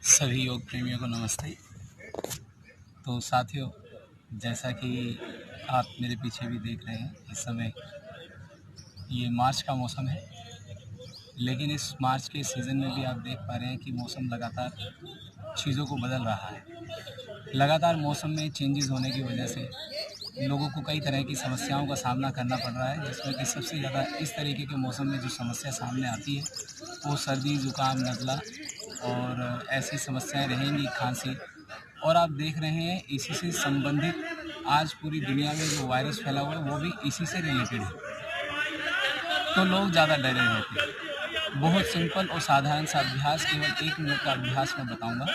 सभी योग प्रेमियों को नमस्ते। तो साथियों, जैसा कि आप मेरे पीछे भी देख रहे हैं, इस समय ये मार्च का मौसम है, लेकिन इस मार्च के सीज़न में भी आप देख पा रहे हैं कि मौसम लगातार चीज़ों को बदल रहा है। लगातार मौसम में चेंजेस होने की वजह से लोगों को कई तरह की समस्याओं का सामना करना पड़ रहा है, जिसमें कि सबसे ज़्यादा इस तरीके के मौसम में जो समस्या सामने आती है, वो सर्दी, ज़ुकाम, नज़ला और ऐसी समस्याएँ रहेंगी, खाँसी। और आप देख रहे हैं इसी से संबंधित आज पूरी दुनिया में जो वायरस फैला हुआ है वो भी इसी से रिलेटेड है। तो लोग ज़्यादा डरे रहते हैं। बहुत सिंपल और साधारण सा अभ्यास, केवल 1 मिनट का अभ्यास मैं बताऊँगा,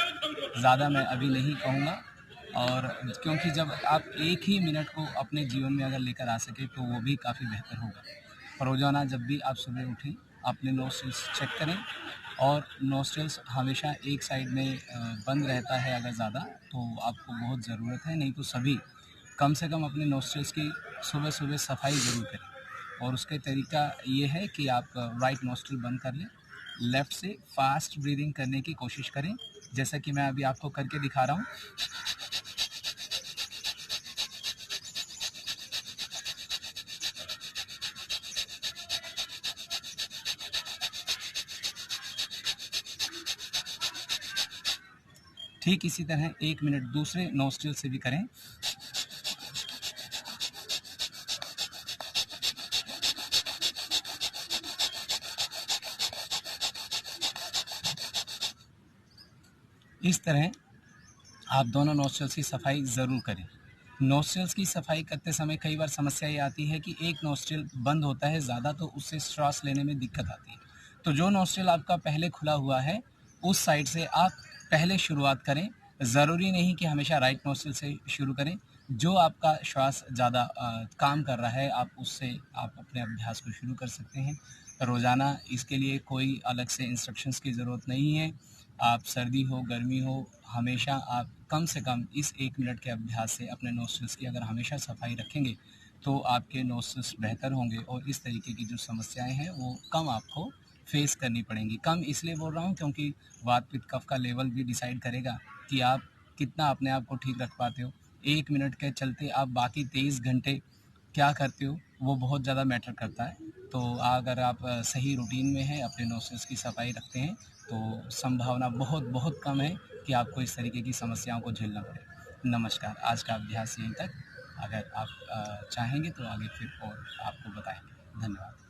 ज़्यादा मैं अभी नहीं कहूँगा। और क्योंकि जब आप 1 ही मिनट को अपने जीवन में अगर लेकर आ सकें तो वो भी काफ़ी बेहतर होगा। रोज़ाना जब भी आप सुबह उठें, अपने नोस्ट्रिल्स चेक करें और नोस्ट्रिल्स हमेशा एक साइड में बंद रहता है अगर ज़्यादा, तो आपको बहुत ज़रूरत है, नहीं तो सभी कम से कम अपने नोस्ट्रिल्स की सुबह-सुबह सफाई ज़रूर करें। और उसका तरीका ये है कि आप राइट नोस्ट्रिल बंद कर लें, लेफ़्ट से फ़ास्ट ब्रीदिंग करने की कोशिश करें, जैसा कि मैं अभी आपको करके दिखा रहा हूँ। ठीक इसी तरह 1 मिनट दूसरे नोस्ट्रिल से भी करें। इस तरह आप दोनों नोस्ट्रिल्स की सफाई ज़रूर करें। नोस्ट्रिल्स की सफाई करते समय कई बार समस्या ये आती है कि एक नोस्ट्रिल बंद होता है ज़्यादा, तो उससे श्वास लेने में दिक्कत आती है। तो जो नोस्ट्रिल आपका पहले खुला हुआ है, उस साइड से आप पहले शुरुआत करें। ज़रूरी नहीं कि हमेशा राइट नोस्ट्रिल से शुरू करें। जो आपका श्वास ज़्यादा काम कर रहा है, आप उससे आप अपने अभ्यास को शुरू कर सकते हैं। रोज़ाना इसके लिए कोई अलग से इंस्ट्रक्शंस की ज़रूरत नहीं है। आप सर्दी हो, गर्मी हो, हमेशा आप कम से कम इस 1 मिनट के अभ्यास से अपने नोस्ट्रिल्स की अगर हमेशा सफाई रखेंगे, तो आपके नोस्ट्रिल्स बेहतर होंगे और इस तरीके की जो समस्याएँ हैं, वो कम आपको फेस करनी पड़ेंगी। कम इसलिए बोल रहा हूँ क्योंकि वात, पित्त, कफ का लेवल भी डिसाइड करेगा कि आप कितना अपने आप को ठीक रख पाते हो। 1 मिनट के चलते आप बाकी 23 घंटे क्या करते हो, वो बहुत ज़्यादा मैटर करता है। तो अगर आप सही रूटीन में हैं, अपने नोस्ट्रिल्स की सफाई रखते हैं, तो संभावना बहुत बहुत कम है कि आपको इस तरीके की समस्याओं को झेलना पड़े। नमस्कार, आज का अभ्यास यहीं तक। अगर आप चाहेंगे तो आगे फिर और आपको बताएँगे। धन्यवाद।